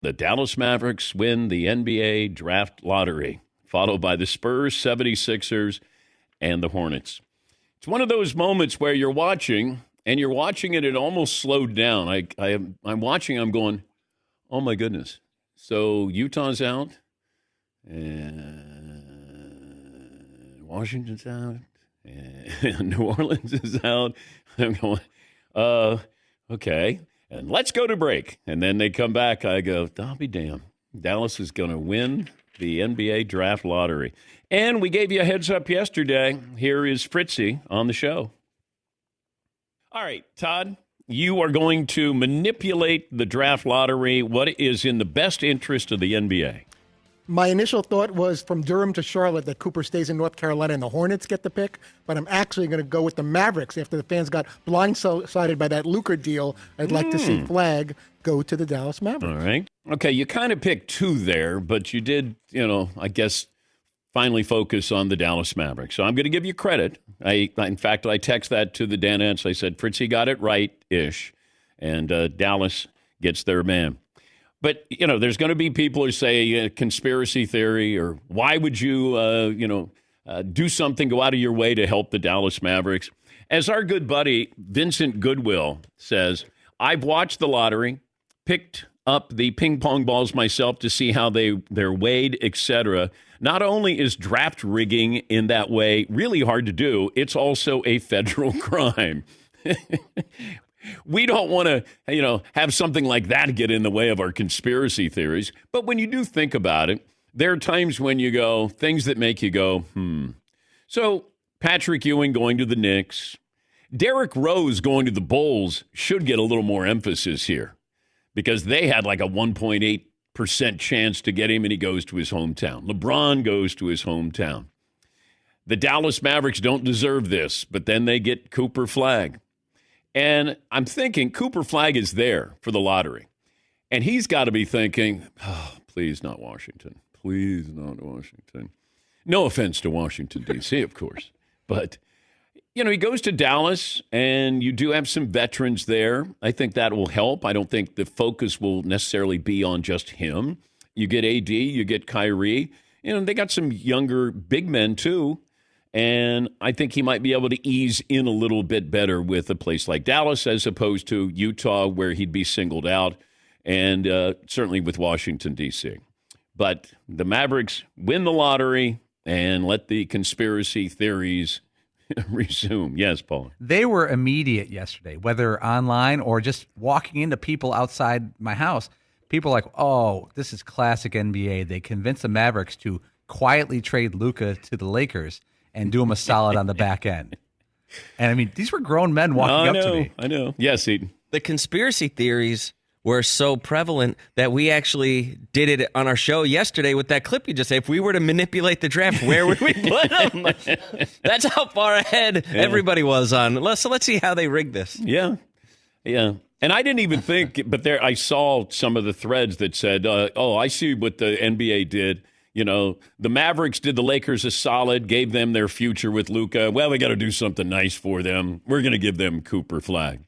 The Dallas Mavericks win the NBA draft lottery, followed by the Spurs, 76ers, and the Hornets. It's one of those moments where you're watching, and you're watching it almost slowed down. I'm watching, I'm going, oh my goodness. So Utah's out, and Washington's out, and New Orleans is out. I'm going, okay. And let's go to break. And then they come back. I go, I'll be damned. Dallas is going to win the NBA draft lottery. And we gave you a heads up yesterday. Here is Fritzy on the show. All right, Todd, you are going to manipulate the draft lottery. What is in the best interest of the NBA? My initial thought was from Durham to Charlotte that Cooper stays in North Carolina and the Hornets get the pick, but I'm actually going to go with the Mavericks after the fans got blindsided by that Luka deal. I'd like to see Flag go to the Dallas Mavericks. All right. Okay, you kind of picked two there, but you did, I guess, finally focus on the Dallas Mavericks. So I'm going to give you credit. In fact, I text that to the Danettes. I said, Fritzy got it right-ish, and Dallas gets their man. But, there's going to be people who say conspiracy theory or why would you, do something, go out of your way to help the Dallas Mavericks. As our good buddy Vincent Goodwill says, I've watched the lottery, picked up the ping pong balls myself to see how they're weighed, etc. Not only is draft rigging in that way really hard to do, it's also a federal crime. We don't want to, have something like that get in the way of our conspiracy theories. But when you do think about it, there are times when you go, things that make you go, So Patrick Ewing going to the Knicks, Derrick Rose going to the Bulls should get a little more emphasis here because they had like a 1.8% chance to get him, and he goes to his hometown. LeBron goes to his hometown. The Dallas Mavericks don't deserve this, but then they get Cooper Flag. And I'm thinking Cooper Flag is there for the lottery. And he's got to be thinking, please not Washington. Please not Washington. No offense to Washington, D.C., of course. But, he goes to Dallas, and you do have some veterans there. I think that will help. I don't think the focus will necessarily be on just him. You get AD, you get Kyrie. They got some younger big men, too. And I think he might be able to ease in a little bit better with a place like Dallas as opposed to Utah, where he'd be singled out, and certainly with Washington, D.C. But the Mavericks win the lottery and let the conspiracy theories resume. Yes, Paul. They were immediate yesterday, whether online or just walking into people outside my house. People are like, oh, this is classic NBA. They convinced the Mavericks to quietly trade Luka to the Lakers and do him a solid on the back end. And, I mean, these were grown men walking up to me. I know. Yes, Eden. The conspiracy theories were so prevalent that we actually did it on our show yesterday with that clip you just said. If we were to manipulate the draft, where would we put them? That's how far ahead everybody was on. So let's see how they rigged this. Yeah. And I didn't even think, but I saw some of the threads that said, I see what the NBA did. The Mavericks did the Lakers a solid, gave them their future with Luka. Well, we got to do something nice for them. We're going to give them Cooper Flag.